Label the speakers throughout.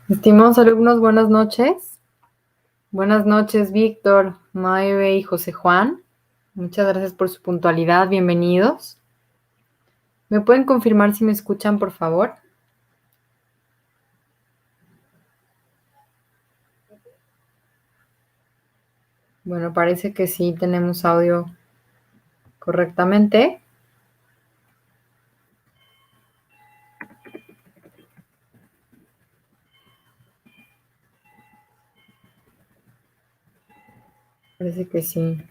Speaker 1: Estimados alumnos, buenas noches. Buenas noches, Víctor, Maeve y José Juan. Muchas gracias por su puntualidad. Bienvenidos. ¿Me pueden confirmar si me escuchan, por favor? Bueno, parece que sí tenemos audio correctamente. Parece que sí.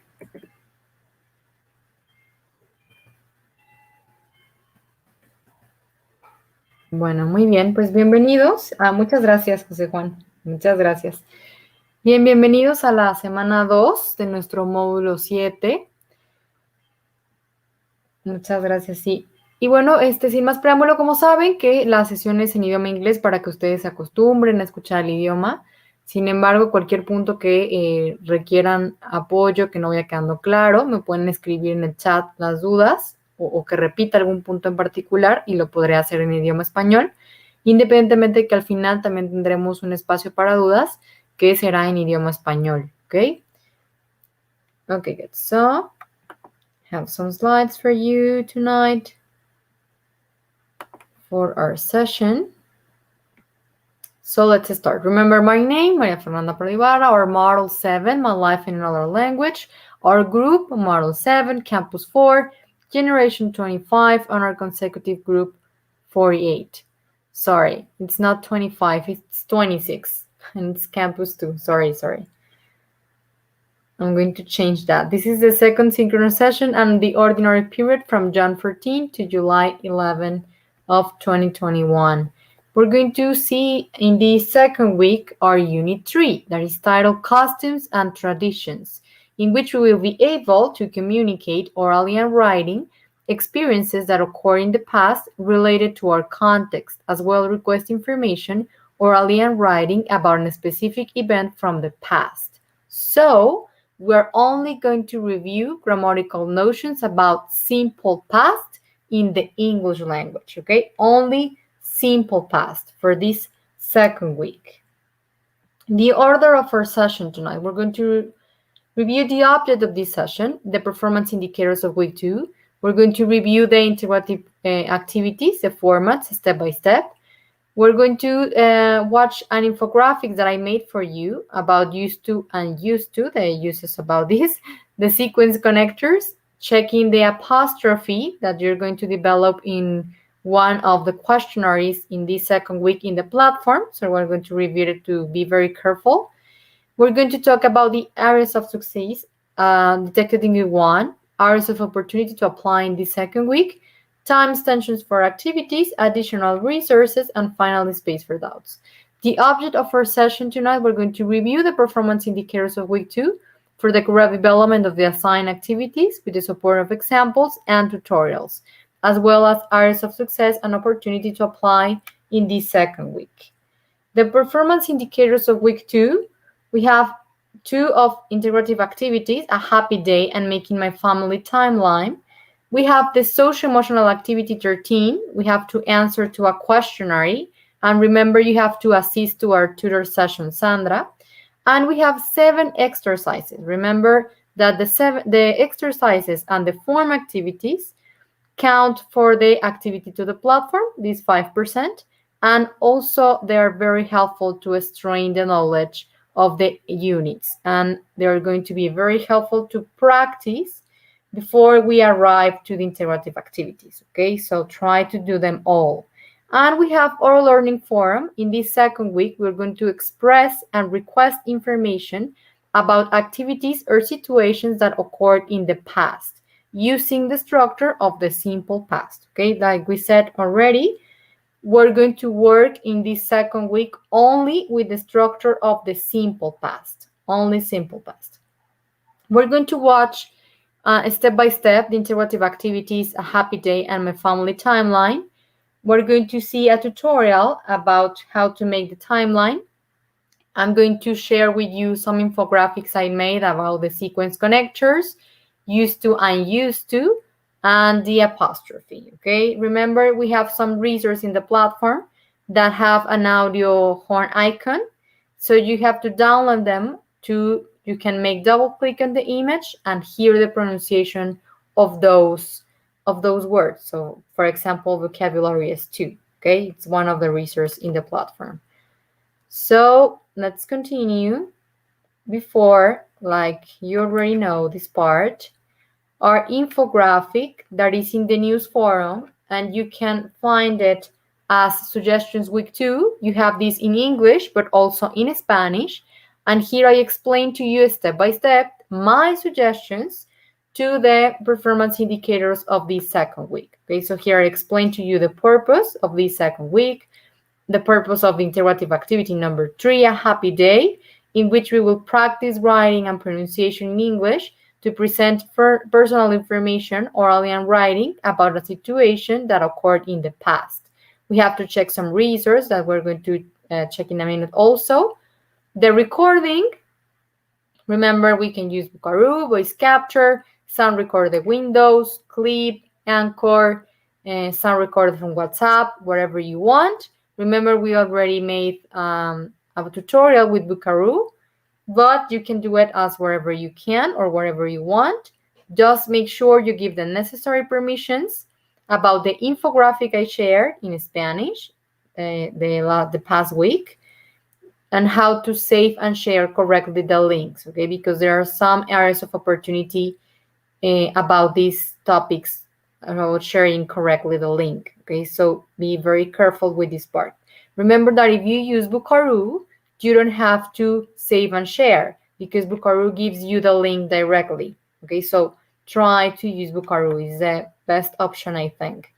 Speaker 1: Bueno, muy bien. Pues bienvenidos. Muchas gracias, José Juan. Muchas gracias. Bien, bienvenidos a la semana 2 de nuestro módulo 7. Muchas gracias, sí. Y bueno, sin más preámbulo, como saben, que la sesión es en idioma inglés para que ustedes se acostumbren a escuchar el idioma. Sin embargo, cualquier punto que requieran apoyo, que no vaya quedando claro, me pueden escribir en el chat las dudas o que repita algún punto en particular y lo podré hacer en idioma español, independientemente de que al final también tendremos un espacio para dudas que será en idioma español, ¿ok? Okay, good. So, have some slides for you tonight for our session. So let's start. Remember my name, Maria Fernanda Prolivara, our Model 7, My Life in Another Language, our group, Model 7, Campus 4, Generation 25, and our consecutive group, 48. Sorry, it's not 25, it's 26, and it's Campus 2. Sorry. I'm going to change that. This is the second synchronous session and the ordinary period from June 14 to July 11 of 2021. We're going to see in the second week our Unit 3, that is titled Costumes and Traditions, in which we will be able to communicate orally and writing experiences that occur in the past related to our context, as well as request information orally and writing about a specific event from the past. So, we're only going to review grammatical notions about simple past in the English language, okay? Only simple past for this second week. The order of our session tonight, we're going to review the object of this session, the performance indicators of week 2. We're going to review the integrative activities, the formats, step by step. We're going to watch an infographic that I made for you about used to and used to, the uses about this, the sequence connectors, checking the apostrophe that you're going to develop in one of the questionnaires in this second week in the platform. So we're going to review it to be very careful. We're going to talk about the areas of success detected in week 1, areas of opportunity to apply in the second week, time extensions for activities, additional resources, and finally, space for doubts. The object of our session tonight, we're going to review the performance indicators of week 2 for the correct development of the assigned activities with the support of examples and tutorials, as well as areas of success and opportunity to apply in the second week. The performance indicators of week 2, we have 2 of integrative activities, a happy day and making my family timeline. We have the social-emotional activity 13. We have to answer to a questionnaire. And remember, you have to assist to our tutor session, Sandra. And we have 7 exercises. Remember that the exercises and the form activities count for the activity to the platform, this 5%. And also, they are very helpful to strain the knowledge of the units. And they are going to be very helpful to practice before we arrive to the integrative activities, okay? So try to do them all. And we have our learning forum. In this second week, we're going to express and request information about activities or situations that occurred in the past using the structure of the simple past, okay? Like we said already, we're going to work in this second week only with the structure of the simple past, only simple past. We're going to watch step by step, the integrative activities, a happy day, and my family timeline. We're going to see a tutorial about how to make the timeline. I'm going to share with you some infographics I made about the sequence connectors, used to and used to, and the apostrophe, okay? Remember, we have some resources in the platform. that have an audio horn icon. So you have to download them you can make double click on the image and hear the pronunciation of those words. So for example, vocabulary is 2. Okay, it's one of the resources in the platform. So let's continue. Before, like you already know this part, our infographic that is in the news forum, and you can find it as suggestions week 2. You have this in English, but also in Spanish. And here I explain to you step by step my suggestions to the performance indicators of this second week. Okay, so here I explain to you the purpose of this second week, the purpose of integrative activity number 3, a happy day, in which we will practice writing and pronunciation in English to present personal information orally and writing about a situation that occurred in the past. We have to check some resources that we're going to check in a minute also. The recording, remember we can use Buckaroo, voice capture, sound recorded Windows, Clip, Anchor, sound recorded from WhatsApp, wherever you want. Remember, we already made a tutorial with Buckaroo, but you can do it as wherever you can or wherever you want. Just make sure you give the necessary permissions about the infographic I shared in Spanish the past week, and how to save and share correctly the links, okay? Because there are some areas of opportunity about these topics about sharing correctly the link, okay? So be very careful with this part. Remember that if you use Buckaroo, you don't have to save and share because Buckaroo gives you the link directly, okay? So try to use Buckaroo. Is the best option, I think.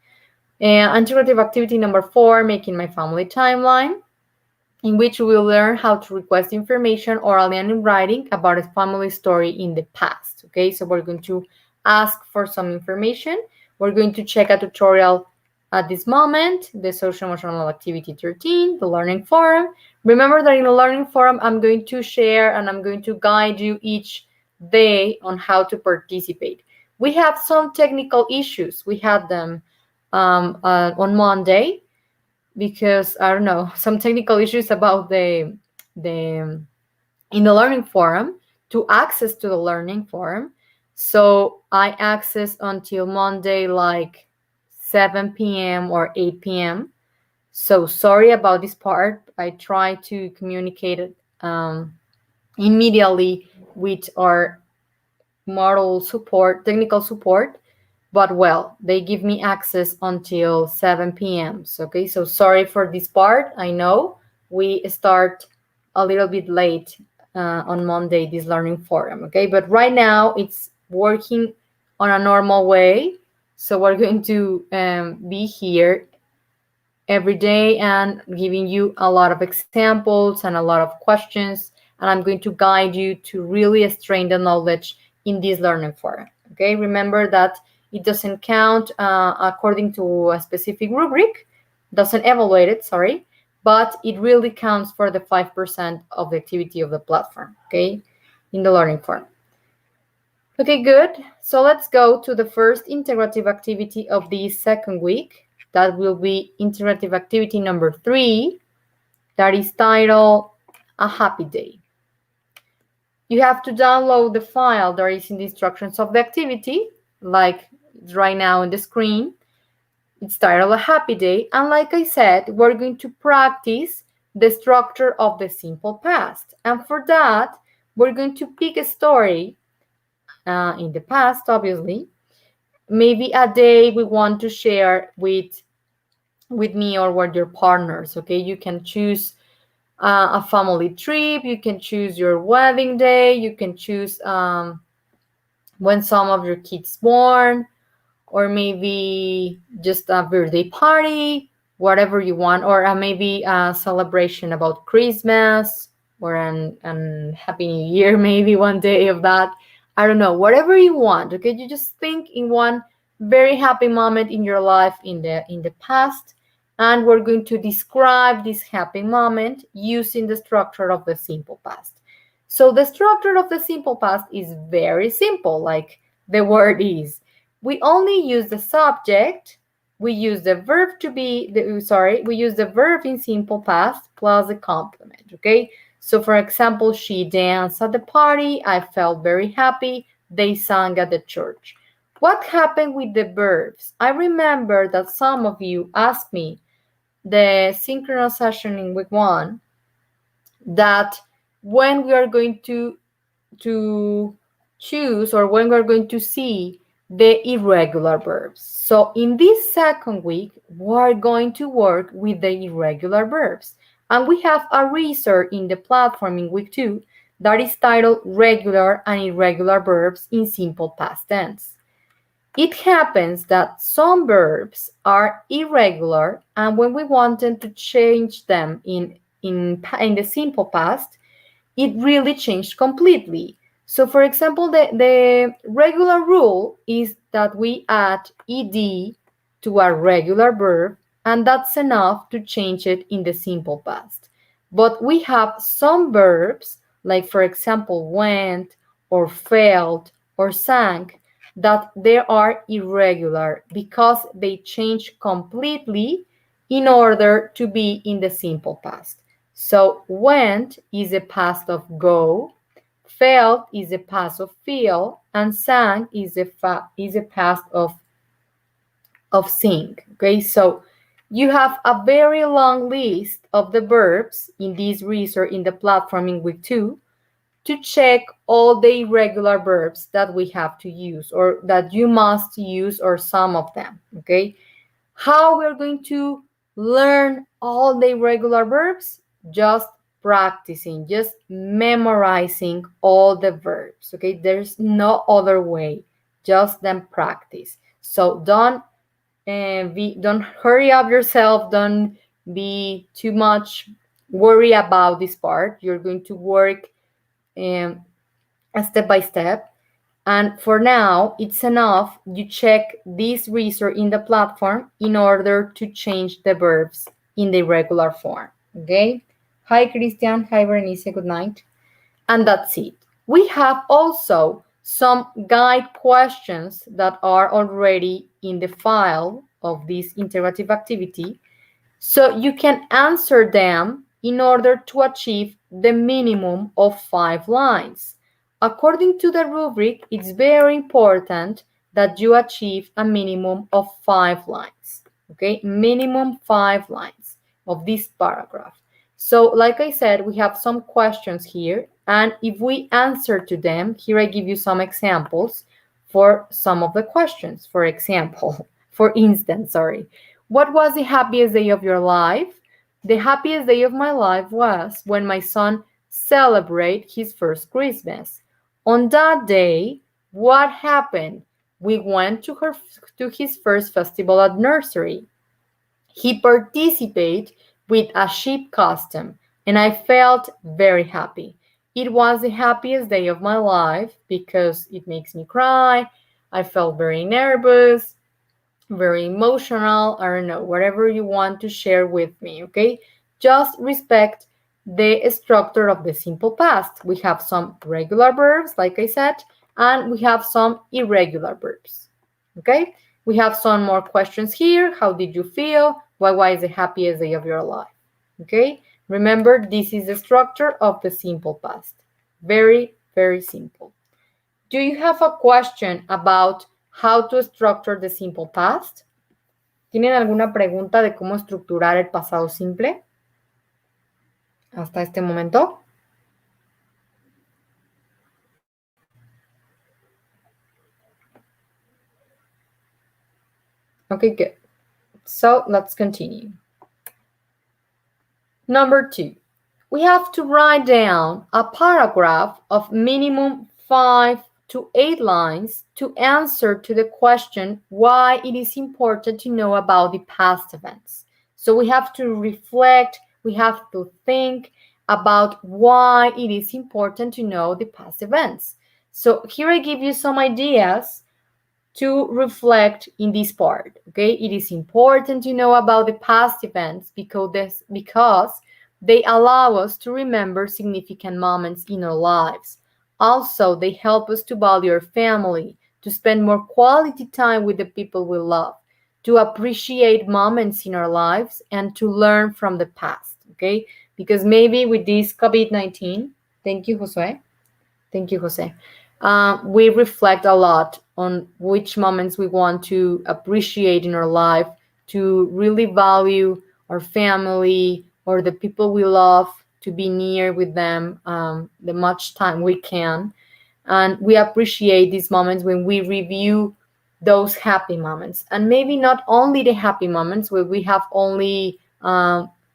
Speaker 1: Integrative activity number 4, making my family timeline, in which we will learn how to request information orally and in writing about a family story in the past. Okay, so we're going to ask for some information. We're going to check a tutorial at this moment, the social emotional activity 13, the learning forum. Remember that in the learning forum, I'm going to share and I'm going to guide you each day on how to participate. We have some technical issues. We had them on Monday, because I don't know, some technical issues about the in the learning forum to access to the learning forum. So I access until Monday like 7 p.m. or 8 p.m. So sorry about this part. I try to communicate it immediately with our model support, technical support, but well, they give me access until 7 p.m. So, okay, so sorry for this part. I know we start a little bit late on Monday, this learning forum, okay? But right now it's working on a normal way. So we're going to be here every day and giving you a lot of examples and a lot of questions. And I'm going to guide you to really strain the knowledge in this learning forum, okay? Remember that it doesn't count according to a specific rubric, doesn't evaluate it, sorry, but it really counts for the 5% of the activity of the platform, okay, in the learning forum. Okay, good. So let's go to the first integrative activity of the second week. That will be integrative activity number 3, that is titled A Happy Day. You have to download the file that is in the instructions of the activity, like right now on the screen. It's titled A Happy Day. And like I said, we're going to practice the structure of the simple past. And for that, we're going to pick a story in the past, obviously. Maybe a day we want to share with me or with your partners, okay? You can choose a family trip, you can choose your wedding day, you can choose when some of your kids born, or maybe just a birthday party, whatever you want, or maybe a celebration about Christmas or an Happy New Year, maybe one day of that. I don't know, whatever you want, okay? You just think in one very happy moment in your life in the past, and we're going to describe this happy moment using the structure of the simple past. So the structure of the simple past is very simple, like the word is. We only use the subject, we use the verb we use the verb in simple past plus the complement, okay? So for example, she danced at the party, I felt very happy, they sang at the church. What happened with the verbs? I remember that some of you asked me the synchronous session in week 1 that when we are going to choose or when we're going to see the irregular verbs. So in this second week, we're going to work with the irregular verbs. And we have a resource in the platform in week 2 that is titled Regular and Irregular Verbs in Simple Past Tense. It happens that some verbs are irregular, and when we wanted to change them in the simple past, it really changed completely. So for example, the regular rule is that we add ed to a regular verb, and that's enough to change it in the simple past. But we have some verbs, like for example, went or felt or sang, that they are irregular because they change completely in order to be in the simple past. So went is a past of go, felt is a past of feel, and sang is a past of sing. Okay, so you have a very long list of the verbs in this resource in the platform in week 2 to check all the irregular verbs that we have to use or that you must use, or some of them. Okay, how we're going to learn all the irregular verbs? Just practicing, just memorizing all the verbs. Okay, there's no other way, just then practice. So don't hurry up yourself, don't be too much worry about this part. You're going to work step by step. And for now, it's enough you check this resource in the platform in order to change the verbs in the regular form. Okay? Hi, Christian. Hi, Berenice. Good night. And that's it. We have also some guide questions that are already in the file of this interactive activity, so you can answer them in order to achieve the minimum of 5 lines. According to the rubric, it's very important that you achieve a minimum of 5 lines. Okay, minimum 5 lines of this paragraph. So like I said, we have some questions here, and if we answer to them, here I give you some examples for some of the questions. For instance, what was the happiest day of your life? The happiest day of my life was when my son celebrated his first Christmas. On that day, what happened? We went to his first festival at nursery. He participated with a sheep costume, and I felt very happy. It was the happiest day of my life because it makes me cry. I felt very nervous, very emotional. I don't know, whatever you want to share with me, okay? Just respect the structure of the simple past. We have some regular verbs, like I said, and we have some irregular verbs, okay? We have some more questions here. How did you feel? What was the happiest day of your life? Okay? Remember, this is the structure of the simple past. Very, very simple. Do you have a question about how to structure the simple past? ¿Tienen alguna pregunta de cómo estructurar el pasado simple hasta este momento? Okay, good. So let's continue. Number 2, we have to write down a paragraph of minimum 5 to 8 lines to answer to the question why it is important to know about the past events. So we have to reflect, we have to think about why it is important to know the past events. So here I give you some ideas to reflect in this part, okay? It is important to know about the past events because they allow us to remember significant moments in our lives. Also, they help us to value our family, to spend more quality time with the people we love. to appreciate moments in our lives and to learn from the past, okay? Because maybe with this COVID-19, thank you, Jose. Thank you, Jose. We reflect a lot on which moments we want to appreciate in our life, to really value our family or the people we love, to be near with them the much time we can. And we appreciate these moments when we review those happy moments. And maybe not only the happy moments where we have only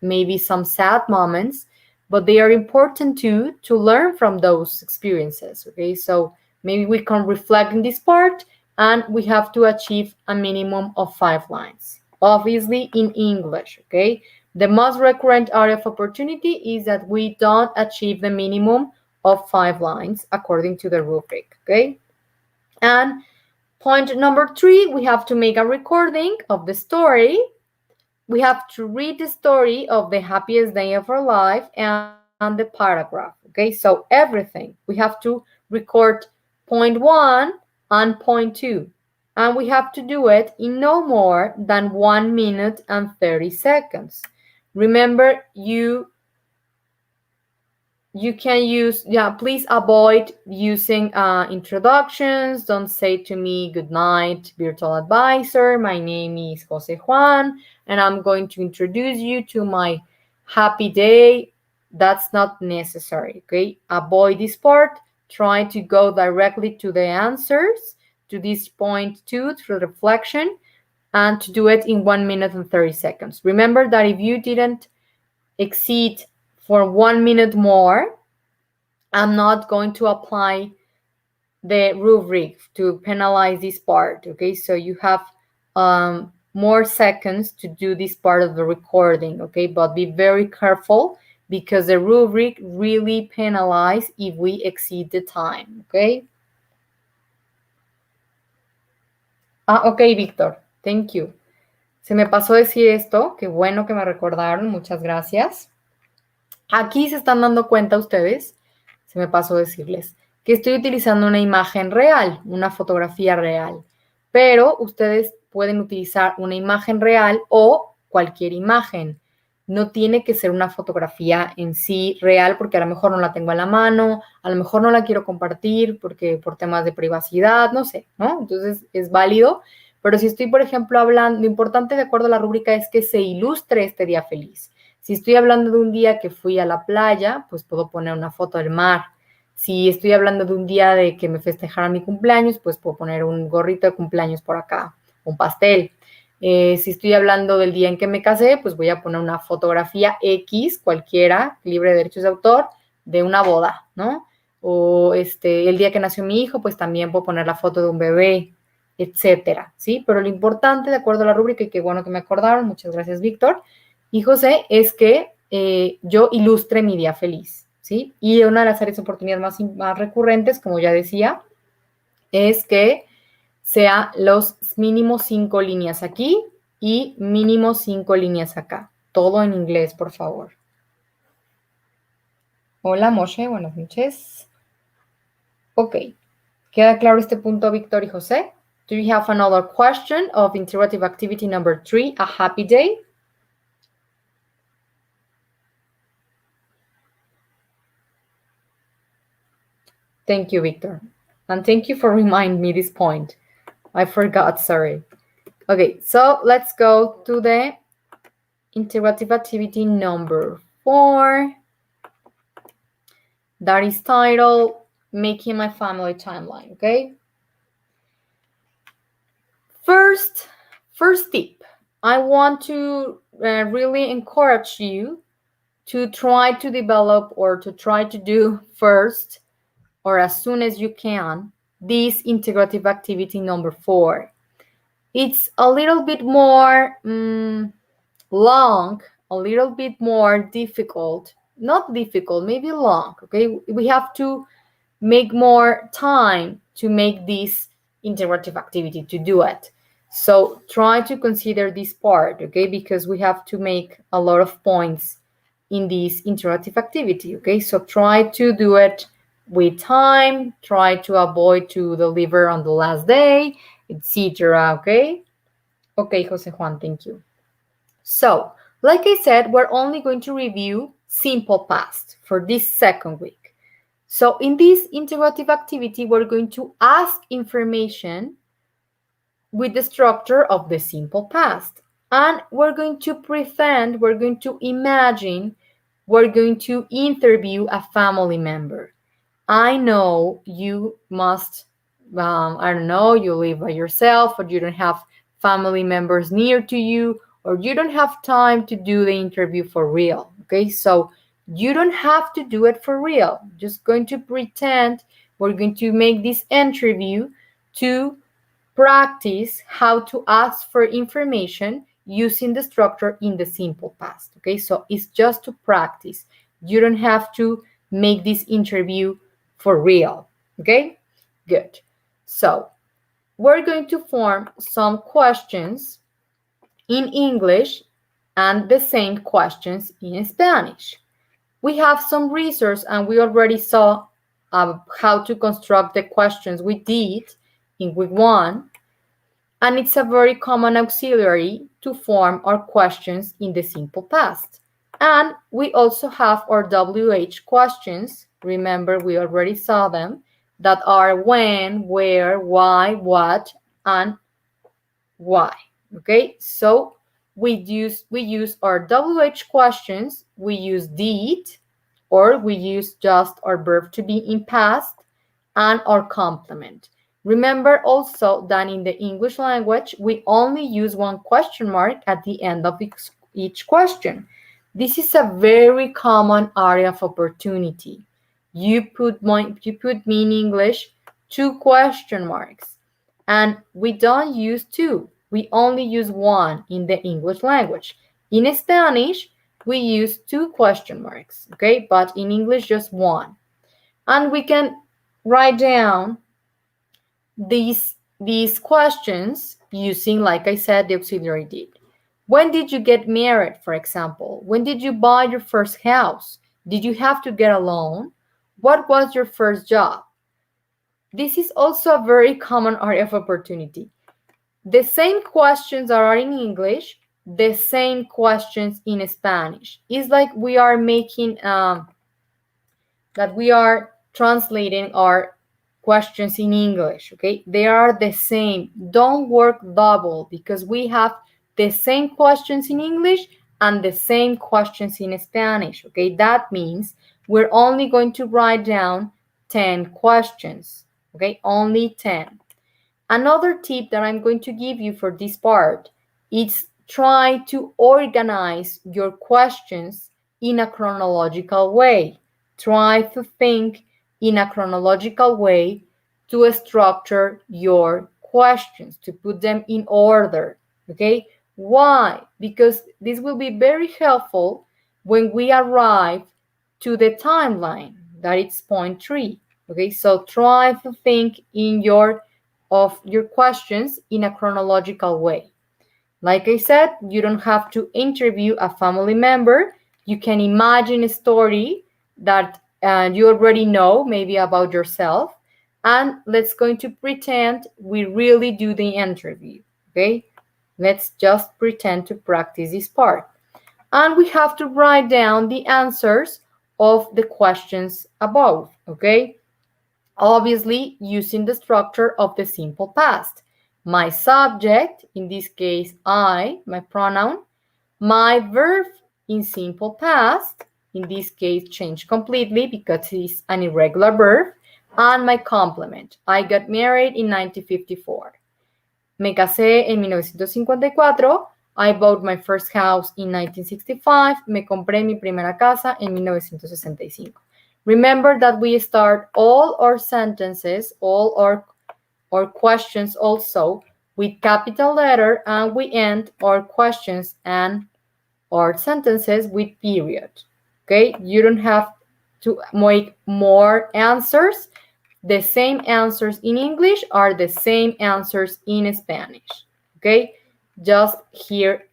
Speaker 1: maybe some sad moments, but they are important too to learn from those experiences. Okay, so maybe we can reflect in this part, and we have to achieve a minimum of 5 lines, obviously in English. Okay, the most recurrent area of opportunity is that we don't achieve the minimum of 5 lines according to the rubric. Okay, and point number 3, we have to make a recording of the story. We have to read the story of the happiest day of our life and the paragraph. Okay, so everything. We have to record point 1 and point 2. And we have to do it in no more than 1 minute and 30 seconds. Remember, you can use, please avoid using introductions. Don't say to me, good night, virtual advisor. My name is Jose Juan, and I'm going to introduce you to my happy day. That's not necessary, okay? Avoid this part. Try to go directly to the answers, to this point 2, through reflection, and to do it in 1 minute and 30 seconds. Remember that if you didn't exceed for 1 minute more, I'm not going to apply the rubric to penalize this part, okay? So you have more seconds to do this part of the recording, okay? But be very careful because the rubric really penalizes if we exceed the time, okay? Ok, Víctor, thank you. Se me pasó decir esto, qué bueno que me recordaron, muchas gracias. Aquí se están dando cuenta ustedes, se me pasó decirles, que estoy utilizando una imagen real, una fotografía real, pero ustedes pueden utilizar una imagen real o cualquier imagen. No tiene que ser una fotografía en sí real porque a lo mejor no la tengo a la mano, a lo mejor no la quiero compartir porque por temas de privacidad, no sé, ¿no? Entonces es válido, pero si estoy, por ejemplo, hablando, lo importante de acuerdo a la rúbrica es que se ilustre este día feliz. Si estoy hablando de un día que fui a la playa, pues puedo poner una foto del mar. Si estoy hablando de un día de que me festejaron mi cumpleaños, pues puedo poner un gorrito de cumpleaños por acá, un pastel. Si estoy hablando del día en que me casé, pues voy a poner una fotografía X, cualquiera, libre de derechos de autor, de una boda, ¿no? O el día que nació mi hijo, pues también puedo poner la foto de un bebé, etcétera, ¿sí? Pero lo importante, de acuerdo a la rúbrica, y qué bueno que me acordaron, muchas gracias, Víctor, y José, es que yo ilustre mi día feliz, ¿sí? Y una de las áreas de oportunidad más recurrentes, como ya decía, es que sea los mínimo 5 líneas aquí y mínimo 5 líneas acá. Todo en inglés, por favor. Hola, Moshe, buenas noches. Ok, ¿queda claro este punto, Víctor y José? Do you have another question of interactive activity number 3, a happy day? Thank you, Victor. And thank you for reminding me this point. I forgot, sorry. Okay, so let's go to the interactive activity number 4. That is titled Making My Family Timeline, okay? First tip, I want to really encourage you to try to develop or to try to do first or as soon as you can this integrative activity number 4. It's a little bit more long, a little bit more difficult, not difficult, maybe long, okay? We have to make more time to make this integrative activity, to do it. So try to consider this part, okay? Because we have to make a lot of points in this interactive activity, okay? So try to do it with time, try to avoid to deliver on the last day, etc., okay? Okay, Jose Juan, thank you. So, like I said, we're only going to review simple past for this second week. So in this integrative activity, we're going to ask information with the structure of the simple past. And we're going to pretend, we're going to imagine, we're going to interview a family member. I know you must, I don't know, you live by yourself, or you don't have family members near to you, or you don't have time to do the interview for real. Okay, so you don't have to do it for real. Just going to pretend we're going to make this interview to practice how to ask for information using the structure in the simple past. Okay, so it's just to practice. You don't have to make this interview for real. Okay, good. So we're going to form some questions in English and the same questions in Spanish. We have some resource and we already saw how to construct the questions we did in week 1. And it's a very common auxiliary to form our questions in the simple past. And we also have our WH questions. Remember, we already saw them, that are when, where, why, what, and why. Okay, so we use our WH questions, we use did, or we use just our verb to be in past, and our complement. Remember also that in the English language, we only use one question mark at the end of each question. This is a very common area of opportunity. You put me in English 2 question marks, and we don't use 2. We only use 1 in the English language. In Spanish, we use 2 question marks, okay? But in English, just 1. And we can write down these questions using, like I said, the auxiliary did. When did you get married, for example? When did you buy your first house? Did you have to get a loan? What was your first job? This is also a very common area of opportunity. The same questions that are in English, the same questions in Spanish. It's like we are making, that we are translating our questions in English, okay? They are the same. Don't work double, because we have the same questions in English and the same questions in Spanish, okay? That means we're only going to write down 10 questions, okay? Only 10. Another tip that I'm going to give you for this part is try to organize your questions in a chronological way. Try to think in a chronological way to structure your questions, to put them in order, okay? Why? Because this will be very helpful when we arrive to the timeline, that it's point 3, okay? So try to think of your questions in a chronological way. Like I said, you don't have to interview a family member. You can imagine a story that you already know, maybe about yourself, and let's going to pretend we really do the interview, okay? Let's just pretend to practice this part. And we have to write down the answers of the questions above, okay? Obviously, using the structure of the simple past. My subject, in this case, I, my pronoun. My verb in simple past, in this case, changed completely because it's an irregular verb. And my complement. I got married in 1954. Me casé en 1954. I bought my first house in 1965. Me compré mi primera casa en 1965. Remember that we start all our sentences, all our questions also with capital letter, and we end our questions and our sentences with period. Okay, you don't have to make more answers. The same answers in English are the same answers in Spanish. Okay, just here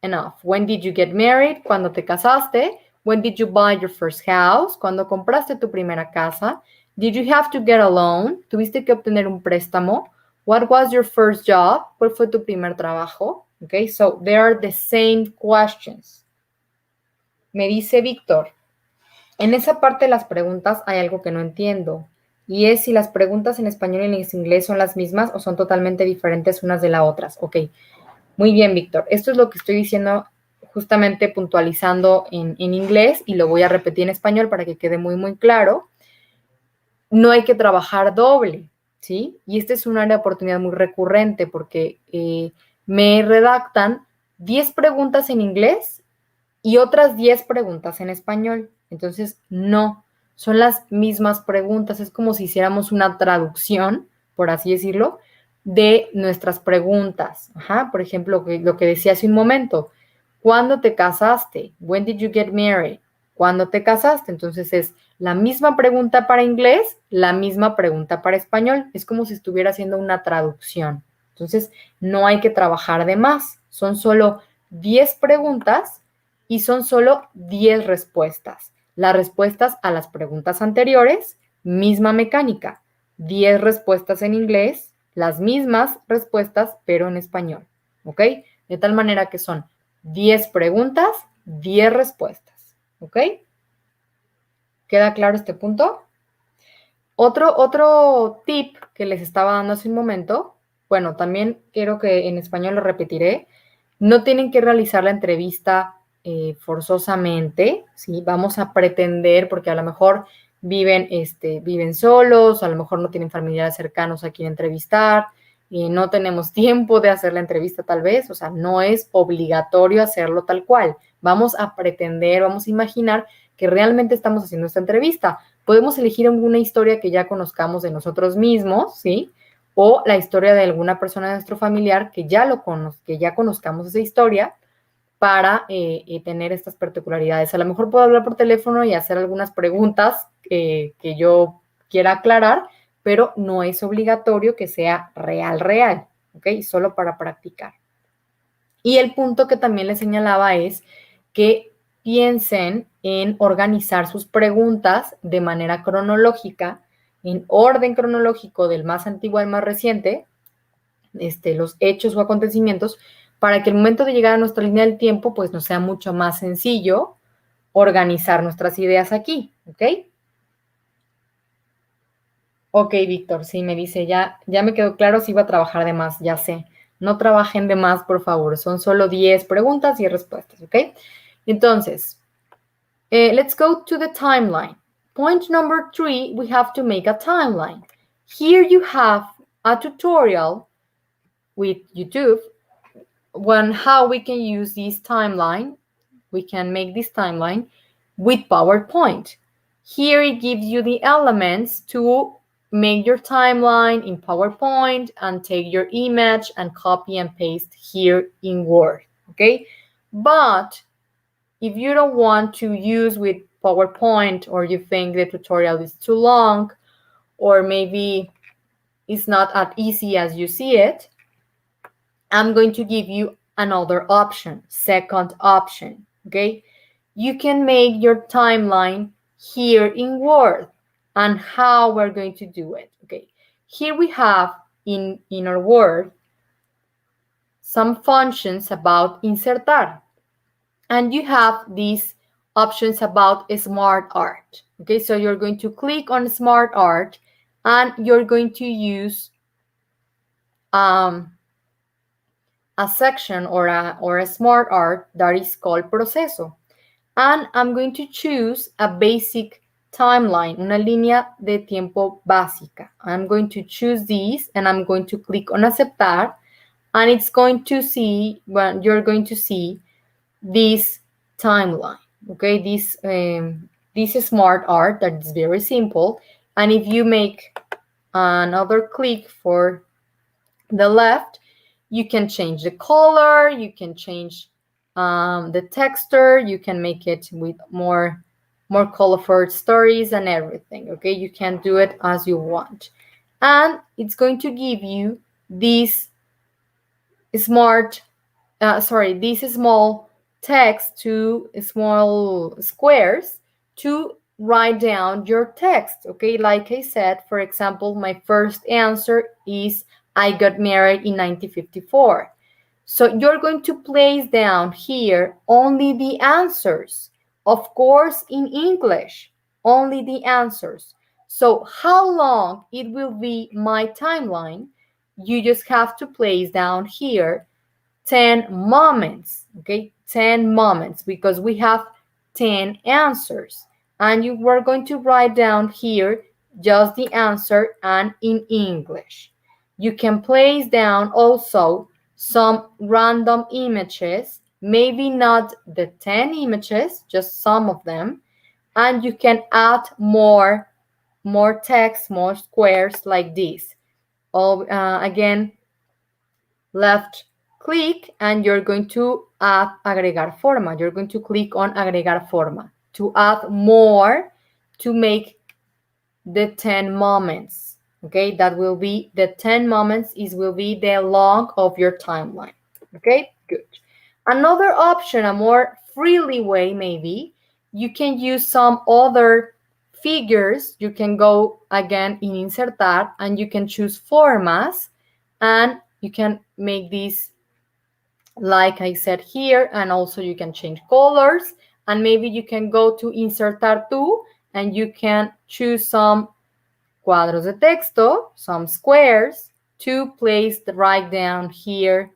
Speaker 1: enough. When did you get married? Cuando te casaste. When did you buy your first house? Cuando compraste tu primera casa. Did you have to get a loan? ¿Tuviste que obtener un préstamo? What was your first job? ¿Cuál fue tu primer trabajo? Okay, so they are the same questions. Me dice Víctor, en esa parte de las preguntas hay algo que no entiendo. Y es si las preguntas en español y en inglés son las mismas o son totalmente diferentes unas de las otras. Ok, muy bien, Víctor. Esto es lo que estoy diciendo justamente puntualizando en inglés y lo voy a repetir en español para que quede muy, muy claro. No hay que trabajar doble, ¿sí? Y este es un área de oportunidad muy recurrente porque me redactan 10 preguntas en inglés y otras 10 preguntas en español. Entonces, no, son las mismas preguntas. Es como si hiciéramos una traducción, por así decirlo, de nuestras preguntas. Ajá, por ejemplo, lo que decía hace un momento. ¿Cuándo te casaste? When did you get married? ¿Cuándo te casaste? Entonces es la misma pregunta para inglés, la misma pregunta para español. Es como si estuviera haciendo una traducción. Entonces, no hay que trabajar de más. Son solo 10 preguntas y son solo 10 respuestas. Las respuestas a las preguntas anteriores, misma mecánica. 10 respuestas en inglés, las mismas respuestas, pero en español. ¿Ok? De tal manera que son 10 preguntas, 10 respuestas. ¿Ok? ¿Queda claro este punto? Otro tip que les estaba dando hace un momento, bueno, también quiero que en español lo repetiré, no tienen que realizar la entrevista forzosamente, ¿sí? Vamos a pretender, porque a lo mejor viven solos, a lo mejor no tienen familiares cercanos a quien entrevistar, y no tenemos tiempo de hacer la entrevista tal vez, o sea, no es obligatorio hacerlo tal cual. Vamos a pretender, vamos a imaginar que realmente estamos haciendo esta entrevista. Podemos elegir alguna historia que ya conozcamos de nosotros mismos, ¿sí? O la historia de alguna persona de nuestro familiar que ya conozcamos esa historia para tener estas particularidades. A lo mejor puedo hablar por teléfono y hacer algunas preguntas que yo quiera aclarar, pero no es obligatorio que sea real, ¿ok? Solo para practicar. Y el punto que también les señalaba es que piensen en organizar sus preguntas de manera cronológica, en orden cronológico del más antiguo al más reciente, los hechos o acontecimientos, para que el momento de llegar a nuestra línea del tiempo, pues nos sea mucho más sencillo organizar nuestras ideas aquí, ¿ok? Ok, Víctor, sí, me dice, ya me quedó claro si iba a trabajar de más, ya sé. No trabajen de más, por favor. Son solo 10 preguntas y respuestas, ¿ok? Entonces, let's go to the timeline. Point number 3, we have to make a timeline. Here you have a tutorial with YouTube on how we can use this timeline. We can make this timeline with PowerPoint. Here it gives you the elements to make your timeline in PowerPoint and take your image and copy and paste here in Word, okay? But if you don't want to use with PowerPoint or you think the tutorial is too long or maybe it's not as easy as you see it, I'm going to give you another option, second option, okay? You can make your timeline here in Word and how we're going to do it, okay? Here we have in our Word some functions about insertar. And you have these options about smart art, okay? So you're going to click on smart art and you're going to use a section or a smart art that is called proceso. And I'm going to choose a basic timeline, una línea de tiempo básica. I'm going to choose this and I'm going to click on aceptar and it's going to see, well, you're going to see this timeline, okay? This smart art that is very simple. And if you make another click for the left, you can change the color, you can change the texture, you can make it with more colorful stories and everything, okay? You can do it as you want. And it's going to give you this this small text to small squares to write down your text, okay? Like I said, for example, my first answer is I got married in 1954. So you're going to place down here only the answers. Of course, in English, only the answers. So how long it will be my timeline, you just have to place down here 10 moments, okay? 10 moments, because we have 10 answers. And you were going to write down here just the answer and in English. You can place down also some random images, maybe not the 10 images, just some of them. And you can add more text, more squares like this. Again, left click and you're going to add agregar forma. You're going to click on agregar forma to add more, to make the 10 moments. Okay, that will be the 10 moments will be the long of your timeline. Okay, good. Another option, a more freely way maybe, you can use some other figures. You can go again in insertar and you can choose formas and you can make these like I said here, and also you can change colors, and maybe you can go to insertar tú and you can choose some cuadros de texto, some squares to place right down here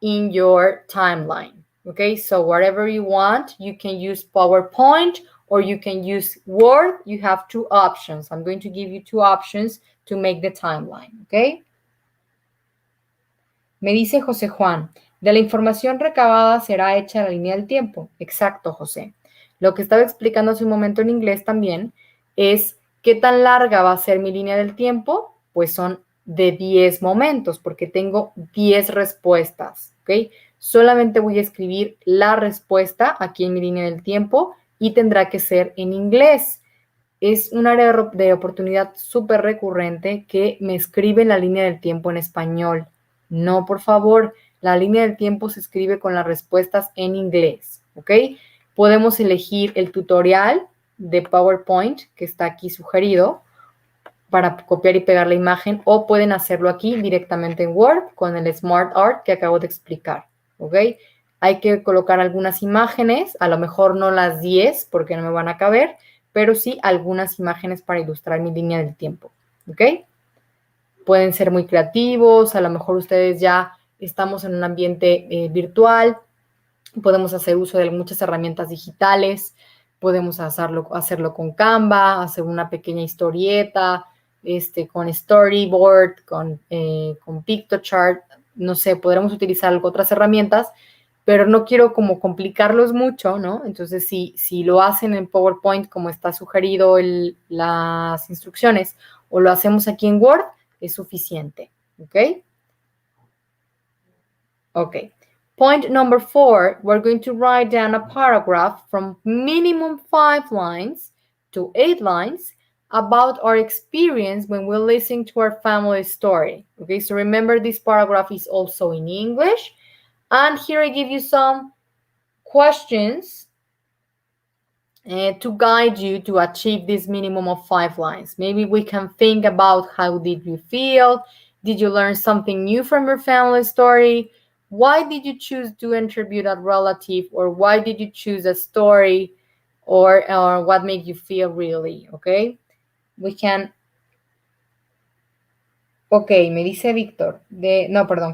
Speaker 1: in your timeline. Okay, so whatever you want, you can use PowerPoint or you can use Word. You have two options. I'm going to give you two options to make the timeline. Okay. Me dice José Juan, de la información recabada será hecha la línea del tiempo. Exacto, José. Lo que estaba explicando hace un momento en inglés también es qué tan larga va a ser mi línea del tiempo. Pues son de 10 momentos porque tengo 10 respuestas, ¿ok? Solamente voy a escribir la respuesta aquí en mi línea del tiempo y tendrá que ser en inglés. Es un área de oportunidad súper recurrente que me escribe la línea del tiempo en español. No, por favor, la línea del tiempo se escribe con las respuestas en inglés, ¿ok? Podemos elegir el tutorial de PowerPoint que está aquí sugerido para copiar y pegar la imagen o pueden hacerlo aquí directamente en Word con el Smart Art que acabo de explicar, ¿ok? Hay que colocar algunas imágenes, a lo mejor no las 10 porque no me van a caber, pero sí algunas imágenes para ilustrar mi línea del tiempo, ¿ok? Pueden ser muy creativos, a lo mejor ustedes ya estamos en un ambiente virtual, podemos hacer uso de muchas herramientas digitales, podemos hacerlo con Canva, hacer una pequeña historieta, con storyboard, con PictoChart, no sé, podremos utilizar otras herramientas, pero no quiero como complicarlos mucho, ¿no? Entonces, si lo hacen en PowerPoint como está sugerido las instrucciones o lo hacemos aquí en Word, es suficiente, ¿ok? Ok. Point number 4, we're going to write down a paragraph from minimum 5 lines to 8 lines about our experience when we listen to our family story. Okay, so remember this paragraph is also in English. And here I give you some questions to guide you to achieve this minimum of 5 lines. Maybe we can think about how did you feel? Did you learn something new from your family story? Why did you choose to interview that relative? Or why did you choose a story? Or what made you feel really, okay? We can... Ok, me dice Víctor.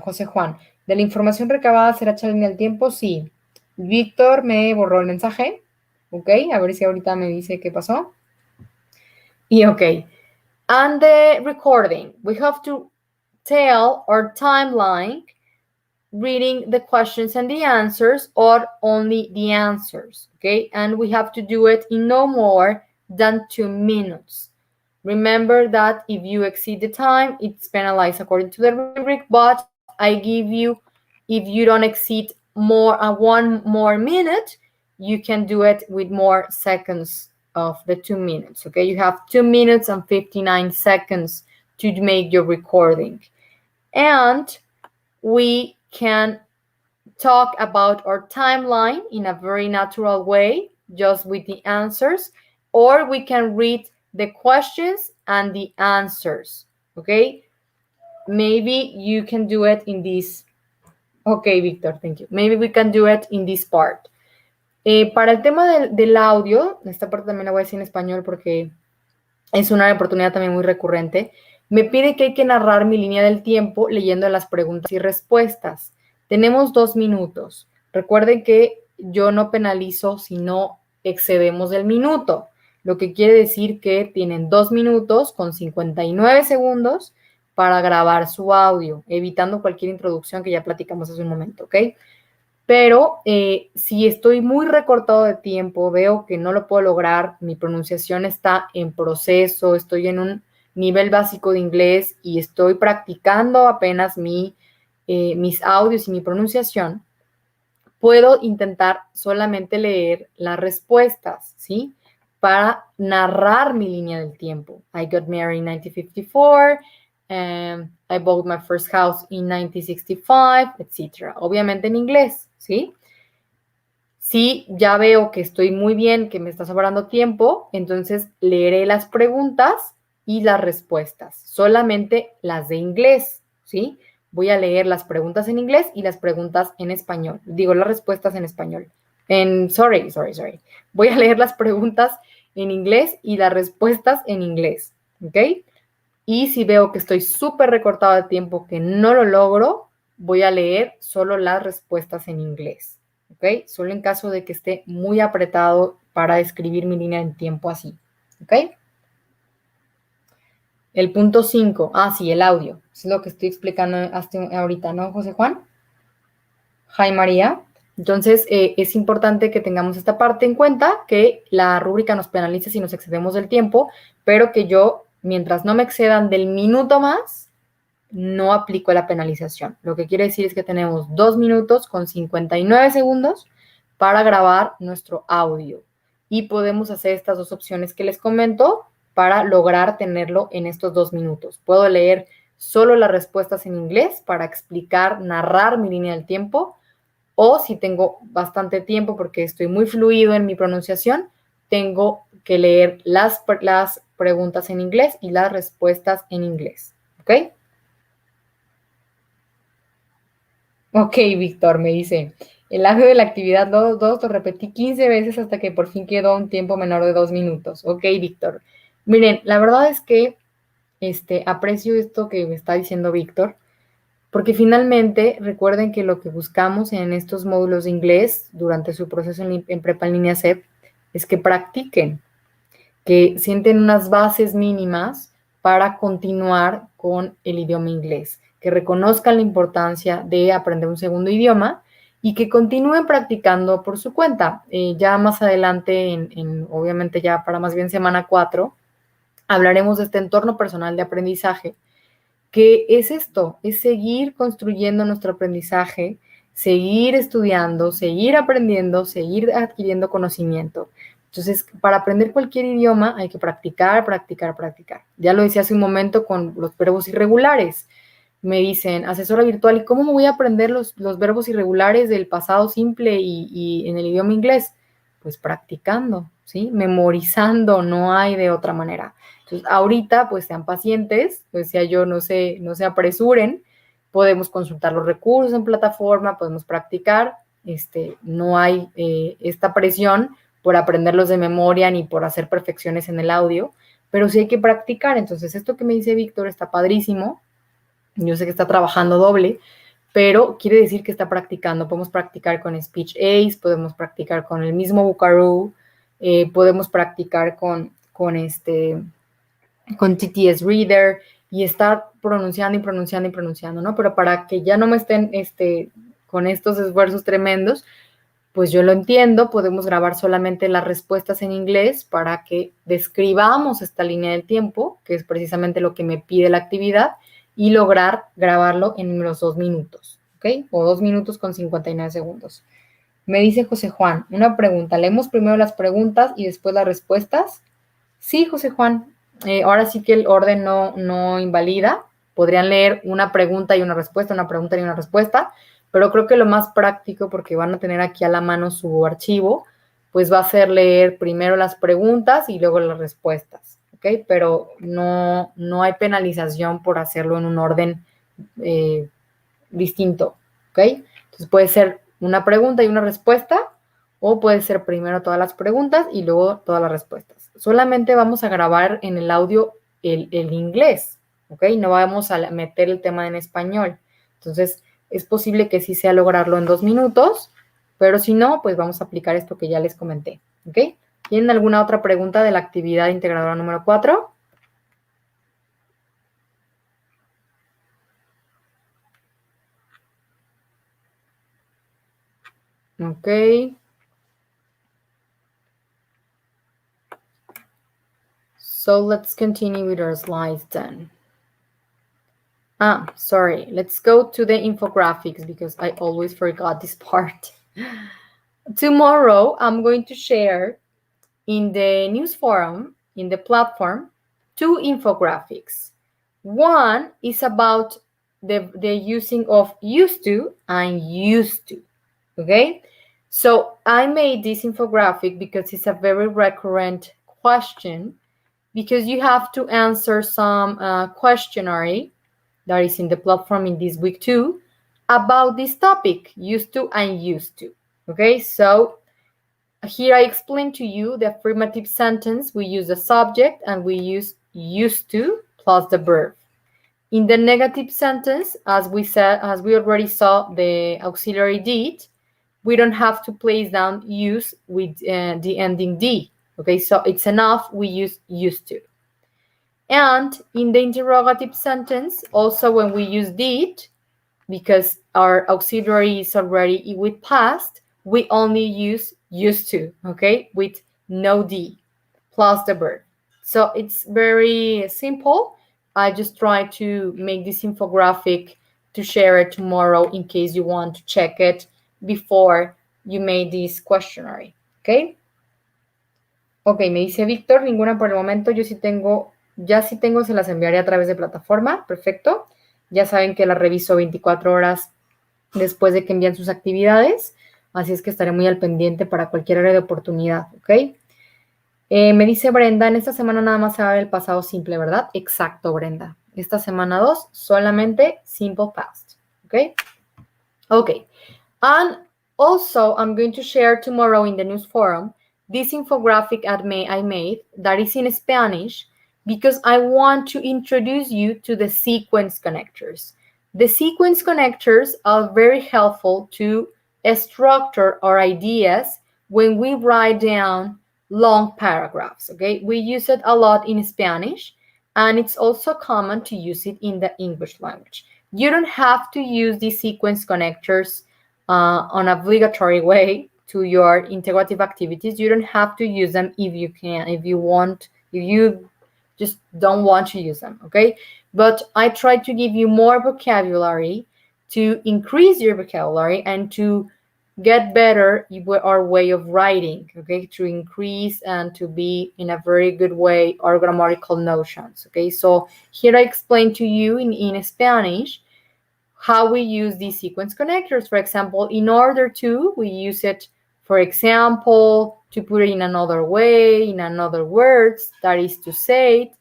Speaker 1: José Juan. ¿De la información recabada será hecha línea del tiempo? Sí. Víctor me borró el mensaje. Ok, a ver si ahorita me dice qué pasó. Y ok. And the recording. We have to tell our timeline reading the questions and the answers or only the answers. Okay, and we have to do it in no more than 2 minutes. Remember that if you exceed the time, it's penalized according to the rubric, but I give you, if you don't exceed more 1 more minute, you can do it with more seconds of the 2 minutes, okay? You have 2 minutes and 59 seconds to make your recording. And we can talk about our timeline in a very natural way, just with the answers, or we can read the questions and the answers, okay? maybe you can do it in this. Okay, Victor, thank you. Maybe we can do it in this part. Para el tema del audio, esta parte también la voy a decir en español porque es una oportunidad también muy recurrente. Me pide que hay que narrar mi línea del tiempo leyendo las preguntas y respuestas. Tenemos 2 minutos. Recuerden que yo no penalizo si no excedemos el minuto, lo que quiere decir que tienen 2 minutos con 59 segundos para grabar su audio, evitando cualquier introducción que ya platicamos hace un momento, ¿ok? Pero si estoy muy recortado de tiempo, veo que no lo puedo lograr, mi pronunciación está en proceso, estoy en un nivel básico de inglés y estoy practicando apenas mis audios y mi pronunciación, puedo intentar solamente leer las respuestas, ¿sí? Para narrar mi línea del tiempo. I got married in 1954, I bought my first house in 1965, etc. Obviamente en inglés, ¿sí? Si ya veo que estoy muy bien, que me está sobrando tiempo, entonces leeré las preguntas y las respuestas, solamente las de inglés, ¿sí? Voy a leer las preguntas en inglés y las preguntas en español. Digo las respuestas en español. Sorry. Voy a leer las preguntas en inglés y las respuestas en inglés, ¿ok? Y si veo que estoy súper recortado de tiempo, que no lo logro, voy a leer solo las respuestas en inglés, ¿ok? Solo en caso de que esté muy apretado para escribir mi línea de tiempo así, ¿ok? El punto 5, sí, el audio. Es lo que estoy explicando hasta ahorita, ¿no, José Juan? Hi, María. Entonces, es importante que tengamos esta parte en cuenta, que la rúbrica nos penaliza si nos excedemos del tiempo, pero que yo, mientras no me excedan del minuto más, no aplico la penalización. Lo que quiere decir es que tenemos 2 minutos con 59 segundos para grabar nuestro audio. Y podemos hacer estas dos opciones que les comento para lograr tenerlo en estos 2 minutos. Puedo leer solo las respuestas en inglés para explicar, narrar mi línea del tiempo, o si tengo bastante tiempo porque estoy muy fluido en mi pronunciación, tengo que leer las preguntas en inglés y las respuestas en inglés. ¿Ok? Ok, Víctor, me dice, el audio de la actividad 2 lo repetí 15 veces hasta que por fin quedó un tiempo menor de 2 minutos. Ok, Víctor. Miren, la verdad es que aprecio esto que me está diciendo Víctor, porque finalmente recuerden que lo que buscamos en estos módulos de inglés durante su proceso en prepa en línea CEP es que practiquen, que sienten unas bases mínimas para continuar con el idioma inglés, que reconozcan la importancia de aprender un segundo idioma y que continúen practicando por su cuenta. Ya más adelante, obviamente ya para más bien semana 4, hablaremos de este entorno personal de aprendizaje, que es esto, es seguir construyendo nuestro aprendizaje, seguir estudiando, seguir aprendiendo, seguir adquiriendo conocimiento. Entonces, para aprender cualquier idioma hay que practicar, practicar, practicar. Ya lo decía hace un momento con los verbos irregulares. Me dicen, asesora virtual, ¿y cómo me voy a aprender los verbos irregulares del pasado simple y en el idioma inglés? Pues practicando, ¿sí? Memorizando, no hay de otra manera. Entonces, ahorita, pues sean pacientes, pues decía yo, no se apresuren, podemos consultar los recursos en plataforma, podemos practicar, no hay esta presión por aprenderlos de memoria ni por hacer perfecciones en el audio, pero sí hay que practicar. Entonces, esto que me dice Víctor está padrísimo, yo sé que está trabajando doble, pero quiere decir que está practicando. Podemos practicar con Speech Ace, podemos practicar con el mismo Buckaroo, podemos practicar con TTS Reader y estar pronunciando y pronunciando y pronunciando, ¿no? Pero para que ya no me estén con estos esfuerzos tremendos, pues yo lo entiendo, podemos grabar solamente las respuestas en inglés para que describamos esta línea del tiempo, que es precisamente lo que me pide la actividad, y lograr grabarlo en los 2 minutos, ¿ok? O 2 minutos con 59 segundos. Me dice José Juan, una pregunta, ¿leemos primero las preguntas y después las respuestas? Sí, José Juan, ahora sí que el orden no invalida, podrían leer una pregunta y una respuesta, una pregunta y una respuesta, pero creo que lo más práctico, porque van a tener aquí a la mano su archivo, pues va a ser leer primero las preguntas y luego las respuestas, ¿ok? Pero no hay penalización por hacerlo en un orden distinto, ¿ok? Entonces puede ser una pregunta y una respuesta, o puede ser primero todas las preguntas y luego todas las respuestas. Solamente vamos a grabar en el audio el inglés, ¿ok? No vamos a meter el tema en español. Entonces, es posible que sí sea lograrlo en 2 minutos, pero si no, pues vamos a aplicar esto que ya les comenté, ¿ok? ¿Tienen alguna otra pregunta de la actividad integradora número 4? Ok. So let's continue with our slides then. Sorry. Let's go to the infographics because I always forgot this part. Tomorrow, I'm going to share in the news forum, in the platform, 2 infographics. One is about the using of used to and used to, okay? So I made this infographic because it's a very recurrent question, because you have to answer some questionnaire that is in the platform in this week too about this topic, used to and used to, okay? So here I explain to you the affirmative sentence. We use the subject and we use used to plus the verb. In the negative sentence, as we already saw the auxiliary did, we don't have to place down use with the ending D. Okay, so it's enough we use used to. And in the interrogative sentence, also when we use did, because our auxiliary is already with past, we only use used to, okay, with no D plus the verb. So it's very simple. I just try to make this infographic to share it tomorrow in case you want to check it before you made this questionnaire, okay? Ok, me dice Víctor, ninguna por el momento, yo sí tengo, se las enviaré a través de plataforma, perfecto. Ya saben que las reviso 24 horas después de que envíen sus actividades, así es que estaré muy al pendiente para cualquier área de oportunidad, ¿ok? Me dice Brenda, en esta semana nada más se va a ver el pasado simple, ¿verdad? Exacto, Brenda. Esta semana 2, solamente simple past, ¿ok? Ok. And also, I'm going to share tomorrow in the news forum this infographic I made that is in Spanish because I want to introduce you to the sequence connectors. The sequence connectors are very helpful to structure our ideas when we write down long paragraphs, okay? We use it a lot in Spanish, and it's also common to use it in the English language. You don't have to use these sequence connectors on an obligatory way to your integrative activities. You don't have to use them if you can, if you just don't want to use them, okay? But I try to give you more vocabulary to increase your vocabulary and to get better our way of writing, okay? To increase and to be in a very good way our grammatical notions, okay? So here I explain to you in Spanish how we use these sequence connectors. For example, in order to, we use it, for example, to put it in another way, in another words, that is to say it.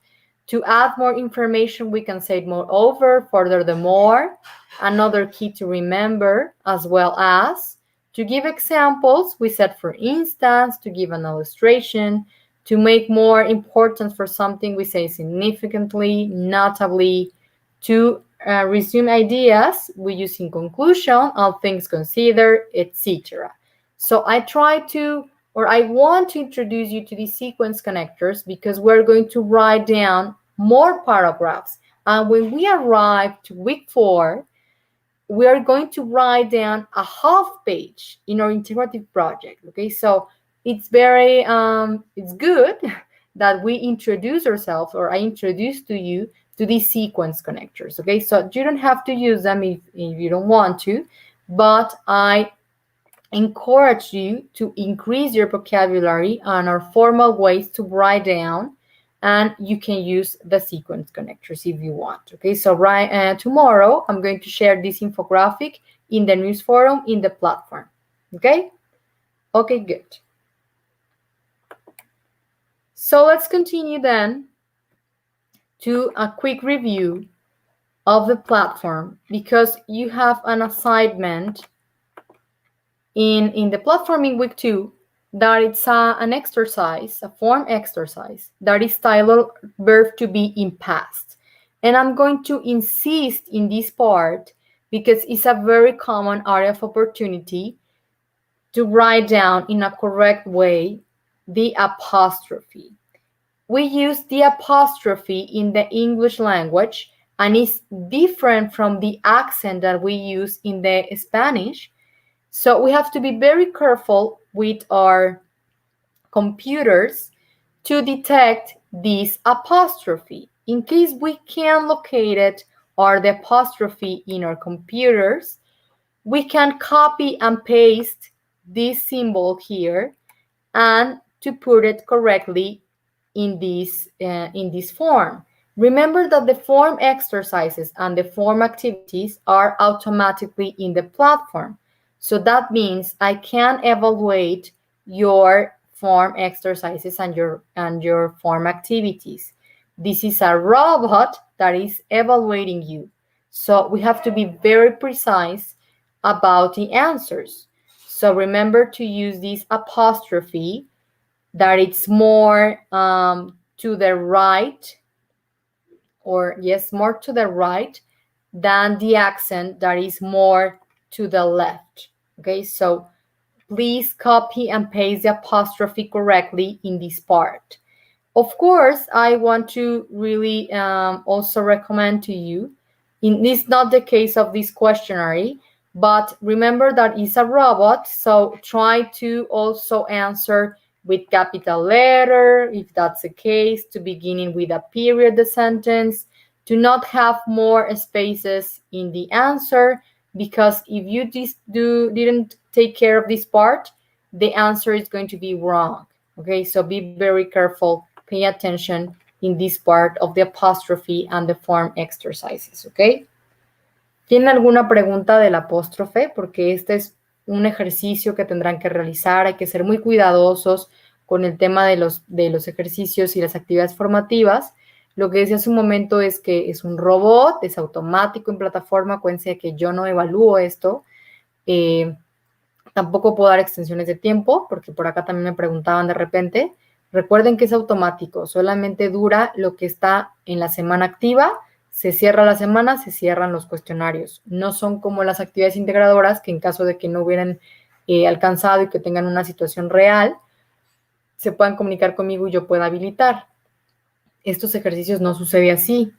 Speaker 1: To add more information, we can say it moreover, further the more, another key to remember, as well as to give examples, we said for instance, to give an illustration, to make more importance for something, we say significantly, notably, to resume ideas, we use in conclusion, all things considered, etc. So I want to introduce you to these sequence connectors because we're going to write down more paragraphs. And when we arrive to week 4, we are going to write down a half page in our integrative project, okay? So it's very, it's good that we introduce ourselves, or I introduce to you to these sequence connectors, okay? So you don't have to use them if you don't want to, but I encourage you to increase your vocabulary and our formal ways to write down, and you can use the sequence connectors if you want, okay? So tomorrow, I'm going to share this infographic in the news forum in the platform, okay? Okay, good. So let's continue then to a quick review of the platform, because you have an assignment in the platform in week 2 that it's an exercise, a form exercise that is titled verb to be in past. And I'm going to insist in this part because it's a very common area of opportunity to write down in a correct way the apostrophe. We use the apostrophe in the English language, and it's different from the accent that we use in the Spanish. So we have to be very careful with our computers to detect this apostrophe. In case we can locate it or the apostrophe in our computers, we can copy and paste this symbol here and to put it correctly in this form. Remember that the form exercises and the form activities are automatically in the platform. So that means I can evaluate your form exercises and your form activities. This is a robot that is evaluating you. So we have to be very precise about the answers. So remember to use this apostrophe that it's more to the right, or yes, more to the right than the accent that is more to the left. Okay, so please copy and paste the apostrophe correctly in this part. Of course, I want to really also recommend to you, this is not the case of this questionnaire, but remember that it's a robot, so try to also answer with capital letter, if that's the case, to beginning with a period, the sentence, to not have more spaces in the answer, because if you didn't take care of this part, the answer is going to be wrong. Okay, so be very careful. Pay attention in this part of the apostrophe and the form exercises, ¿ok? ¿Tienen alguna pregunta del apóstrofe? Porque este es un ejercicio que tendrán que realizar. Hay que ser muy cuidadosos con el tema de los ejercicios y las actividades formativas. Lo que decía hace un momento es que es un robot, es automático en plataforma. Acuérdense que yo no evalúo esto. Tampoco puedo dar extensiones de tiempo, porque por acá también me preguntaban de repente. Recuerden que es automático, solamente dura lo que está en la semana activa, se cierra la semana, se cierran los cuestionarios. No son como las actividades integradoras, que en caso de que no hubieran alcanzado y que tengan una situación real, se puedan comunicar conmigo y yo pueda habilitar. Estos ejercicios no sucede así.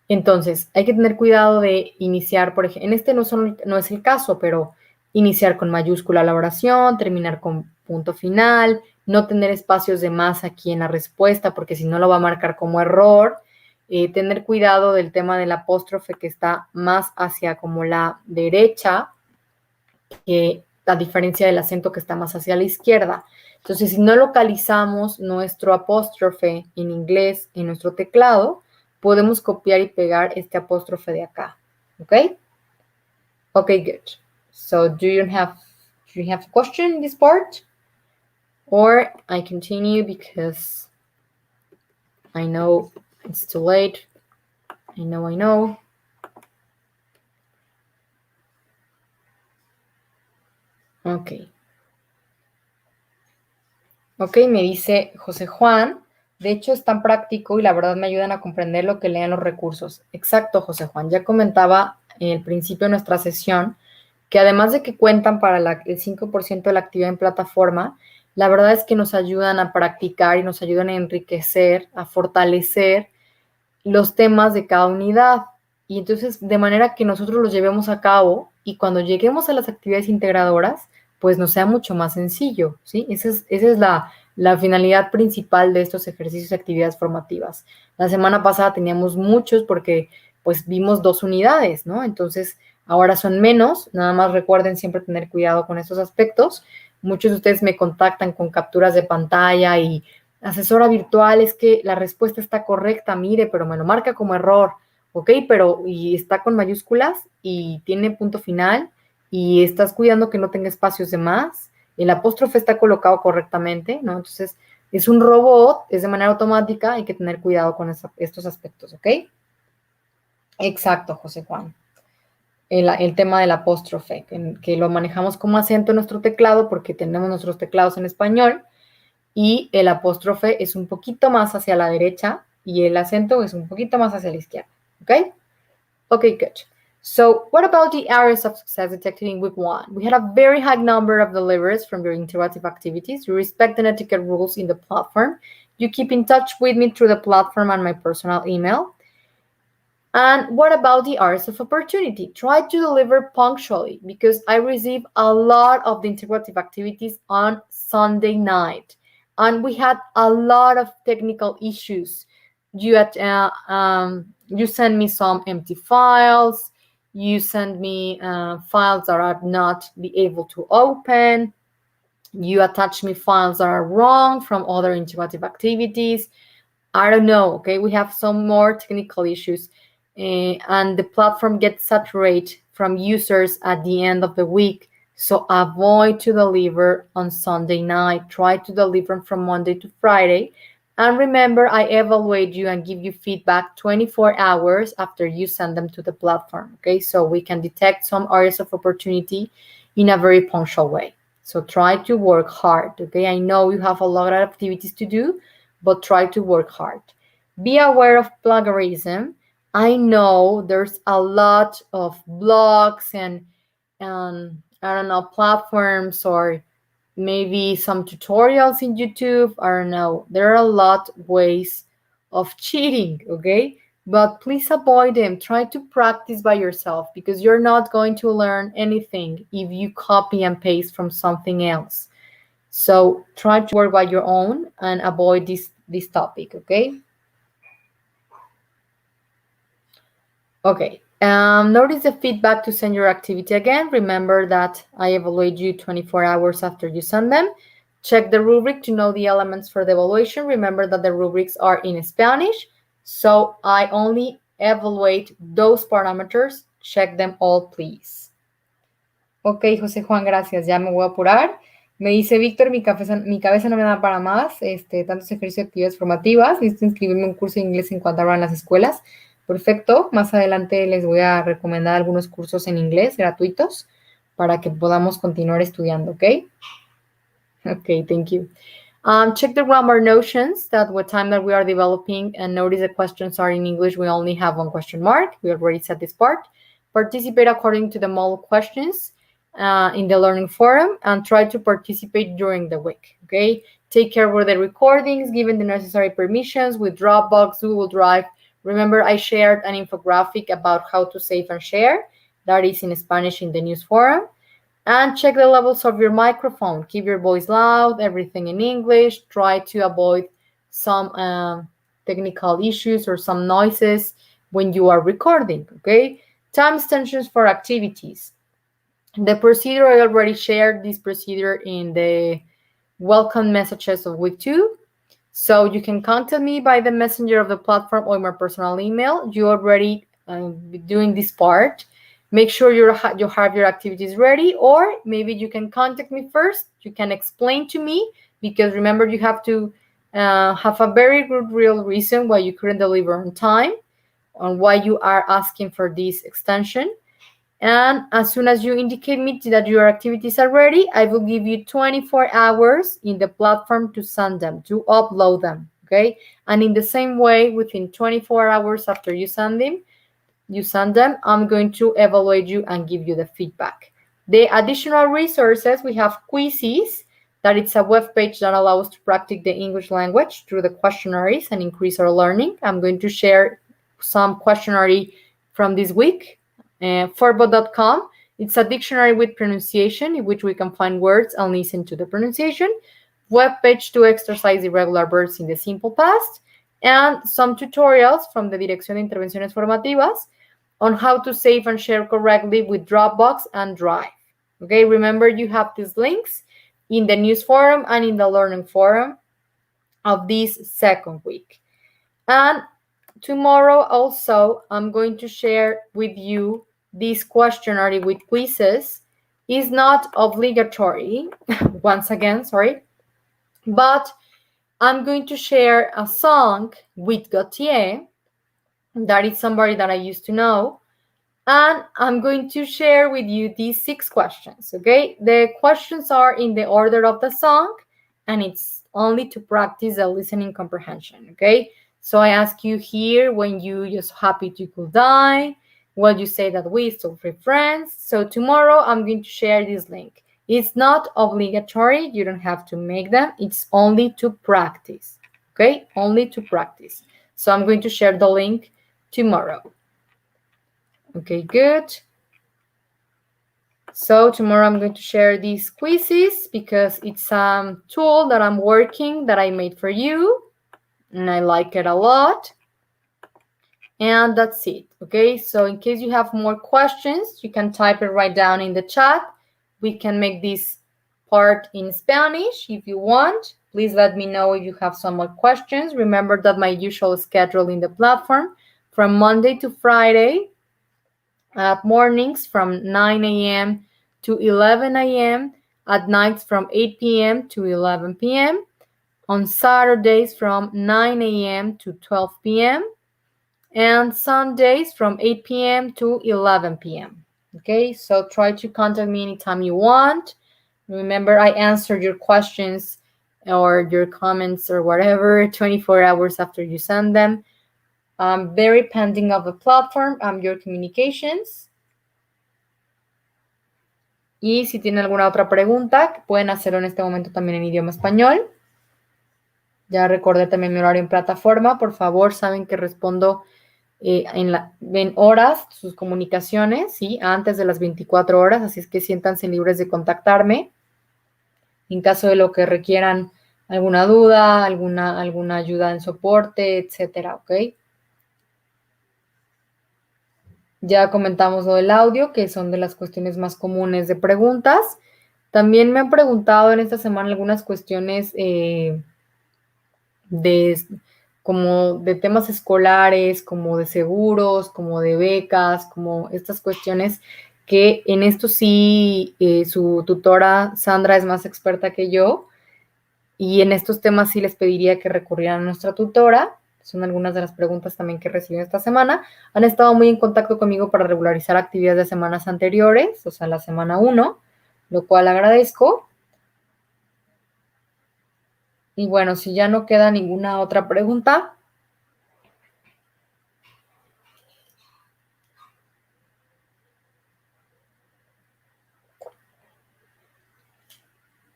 Speaker 1: Entonces, hay que tener cuidado de iniciar, por ejemplo, en este no es el caso, pero iniciar con mayúscula la oración, terminar con punto final, no tener espacios de más aquí en la respuesta, porque si no lo va a marcar como error. Tener cuidado del tema del apóstrofe, que está más hacia como la derecha, a diferencia del acento que está más hacia la izquierda. Entonces, si no localizamos nuestro apóstrofe en inglés en nuestro teclado, podemos copiar y pegar este apóstrofe de acá. ¿Ok? Ok, good. So, do you have a question in this part? Or I continue because I know it's too late. I know. Ok. Ok, me dice José Juan. De hecho, es tan práctico y la verdad me ayudan a comprender lo que lean los recursos. Exacto, José Juan. Ya comentaba en el principio de nuestra sesión que además de que cuentan para el 5% de la actividad en plataforma, la verdad es que nos ayudan a practicar y nos ayudan a enriquecer, a fortalecer los temas de cada unidad. Y entonces, de manera que nosotros los llevemos a cabo y cuando lleguemos a las actividades integradoras, pues nos sea mucho más sencillo, ¿sí? Esa es la finalidad principal de estos ejercicios y actividades formativas. La semana pasada teníamos muchos porque, pues, vimos 2 unidades, ¿no? Entonces, ahora son menos. Nada más recuerden siempre tener cuidado con estos aspectos. Muchos de ustedes me contactan con capturas de pantalla y asesora virtual, es que la respuesta está correcta, mire, pero me lo marca como error, ¿ok? Pero, y está con mayúsculas y tiene punto final y estás cuidando que no tenga espacios de más, el apóstrofe está colocado correctamente, ¿no? Entonces, es un robot, es de manera automática, hay que tener cuidado con estos aspectos, ¿ok? Exacto, José Juan. El tema del apóstrofe, que lo manejamos como acento en nuestro teclado porque tenemos nuestros teclados en español y el apóstrofe es un poquito más hacia la derecha y el acento es un poquito más hacia la izquierda. Okay? Okay, good. So what about the areas of success detected in week 1? We had a very high number of deliveries from your interactive activities. You respect the etiquette rules in the platform. You keep in touch with me through the platform and my personal email. And what about the hours of opportunity? Try to deliver punctually because I receive a lot of the integrative activities on Sunday night. And we had a lot of technical issues. You send me some empty files. You send me files that are not be able to open. You attach me files that are wrong from other integrative activities. I don't know, okay? We have some more technical issues and the platform gets saturated from users at the end of the week. So avoid to deliver on Sunday night. Try to deliver from Monday to Friday. And remember, I evaluate you and give you feedback 24 hours after you send them to the platform, okay? So we can detect some areas of opportunity in a very punctual way. So try to work hard, okay? I know you have a lot of activities to do, but try to work hard. Be aware of plagiarism. I know there's a lot of blogs and I don't know, platforms or maybe some tutorials in YouTube. I don't know. There are a lot of ways of cheating, okay? But please avoid them. Try to practice by yourself because you're not going to learn anything if you copy and paste from something else. So try to work by your own and avoid this topic, okay? Okay. Notice the feedback to send your activity again. Remember that I evaluate you 24 hours after you send them. Check the rubric to know the elements for the evaluation. Remember that the rubrics are in Spanish, so I only evaluate those parameters. Check them all, please. Ok, José Juan, gracias. Ya me voy a apurar. Me dice Víctor, mi cabeza no me da para más, tantos ejercicios y actividades formativas. Necesito inscribirme en un curso de inglés en cuanto abran las escuelas. Perfecto. Más adelante les voy a recomendar algunos cursos en inglés gratuitos para que podamos continuar estudiando, ¿ok? Ok, thank you. Check the grammar notions that what time that we are developing and notice the questions are in English. We only have one question mark. We already said this part. Participate according to the model questions in the learning forum and try to participate during the week, okay? Take care with the recordings, given the necessary permissions with Dropbox, Google Drive. Remember, I shared an infographic about how to save and share. That is in Spanish in the news forum. And check the levels of your microphone. Keep your voice loud, everything in English. Try to avoid some technical issues or some noises when you are recording, okay? Time extensions for activities. The procedure, I already shared this procedure in the welcome messages of week 2. So you can contact me by the messenger of the platform or my personal email. You already doing this part. Make sure you have your activities ready, or maybe you can contact me first. You can explain to me, because remember, you have to have a very good real reason why you couldn't deliver on time, on why you are asking for this extension. And as soon as you indicate me that your activities are ready, I will give you 24 hours in the platform to send them, to upload them, okay? And in the same way, within 24 hours after you send them, I'm going to evaluate you and give you the feedback. The additional resources, we have quizzes, that it's a web page that allows us to practice the English language through the questionnaires and increase our learning. I'm going to share some questionnaire from this week. Forbo.com, it's a dictionary with pronunciation in which we can find words and listen to the pronunciation. Web page to exercise irregular verbs in the simple past. And some tutorials from the Dirección de Intervenciones Formativas on how to save and share correctly with Dropbox and Drive. Okay, remember, you have these links in the news forum and in the learning forum of this second week. And tomorrow also, I'm going to share with you this questionnaire with quizzes. Is not obligatory, once again, sorry, but I'm going to share a song with Gautier that is somebody that I used to know. And I'm going to share with you these 6 questions, okay? The questions are in the order of the song, and it's only to practice the listening comprehension, okay? So I ask you here when you just happy to could die, what you say that we still free friends. So tomorrow I'm going to share this link. It's not obligatory. You don't have to make them. It's only to practice, okay? Only to practice. So I'm going to share the link tomorrow. Okay, good. So tomorrow I'm going to share these quizzes because it's a tool that I'm working that I made for you, and I like it a lot. And that's it, okay? So in case you have more questions, you can type it right down in the chat. We can make this part in Spanish if you want. Please let me know if you have some more questions. Remember that my usual schedule in the platform from Monday to Friday, at mornings from 9 a.m. to 11 a.m., at nights from 8 p.m. to 11 p.m., on Saturdays from 9 a.m. to 12 p.m., and Sundays from 8 p.m. to 11 p.m. Okay, so try to contact me anytime you want. Remember, I answer your questions or your comments or whatever 24 hours after you send them. Very pending of the platform, your communications. Y si tienen alguna otra pregunta, pueden hacerlo en este momento también en idioma español. Ya recordé también mi horario en plataforma. Por favor, saben que respondo en horas sus comunicaciones, ¿sí? Antes de las 24 horas, así es que siéntanse libres de contactarme en caso de lo que requieran alguna duda, alguna ayuda en soporte, etcétera, ¿ok? Ya comentamos lo del audio, que son de las cuestiones más comunes de preguntas. También me han preguntado en esta semana algunas cuestiones como de temas escolares, como de seguros, como de becas, como estas cuestiones que en esto sí su tutora Sandra es más experta que yo, y en estos temas sí les pediría que recurrieran a nuestra tutora. Son algunas de las preguntas también que recibí esta semana. Han estado muy en contacto conmigo para regularizar actividades de semanas anteriores, o sea, la semana 1, lo cual agradezco. Y bueno, si ya no queda ninguna otra pregunta.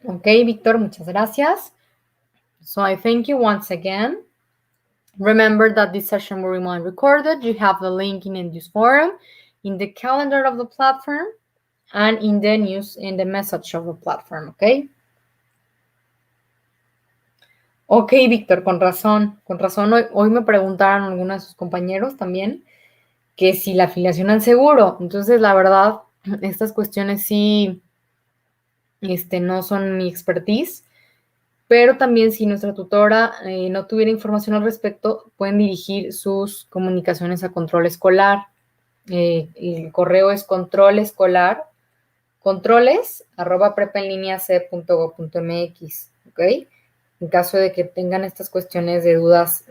Speaker 1: Ok, Víctor, muchas gracias. So I thank you once again. Remember that this session will remain recorded. You have the link in this forum, in the calendar of the platform, and in the news, in the message of the platform, okay? Ok, Víctor, con razón. Hoy me preguntaron algunos de sus compañeros también que si la afiliación al seguro. Entonces, la verdad, estas cuestiones sí no son mi expertise, pero también si nuestra tutora no tuviera información al respecto, pueden dirigir sus comunicaciones a control escolar. El correo es controles@prepaenlineac.gov.mx, ¿ok? En caso de que tengan estas cuestiones de dudas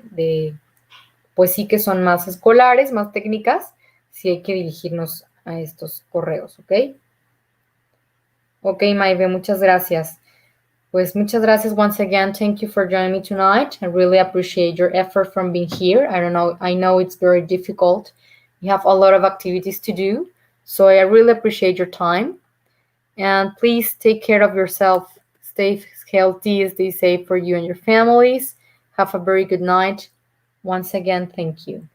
Speaker 1: pues sí que son más escolares, más técnicas, sí hay que dirigirnos a estos correos, ¿ok? Ok, Maive, muchas gracias. Pues muchas gracias once again. Thank you for joining me tonight. I really appreciate your effort from being here. I know it's very difficult. You have a lot of activities to do, so I really appreciate your time. And please take care of yourself. Stay healthy, stay safe for you and your families. Have a very good night. Once again, thank you.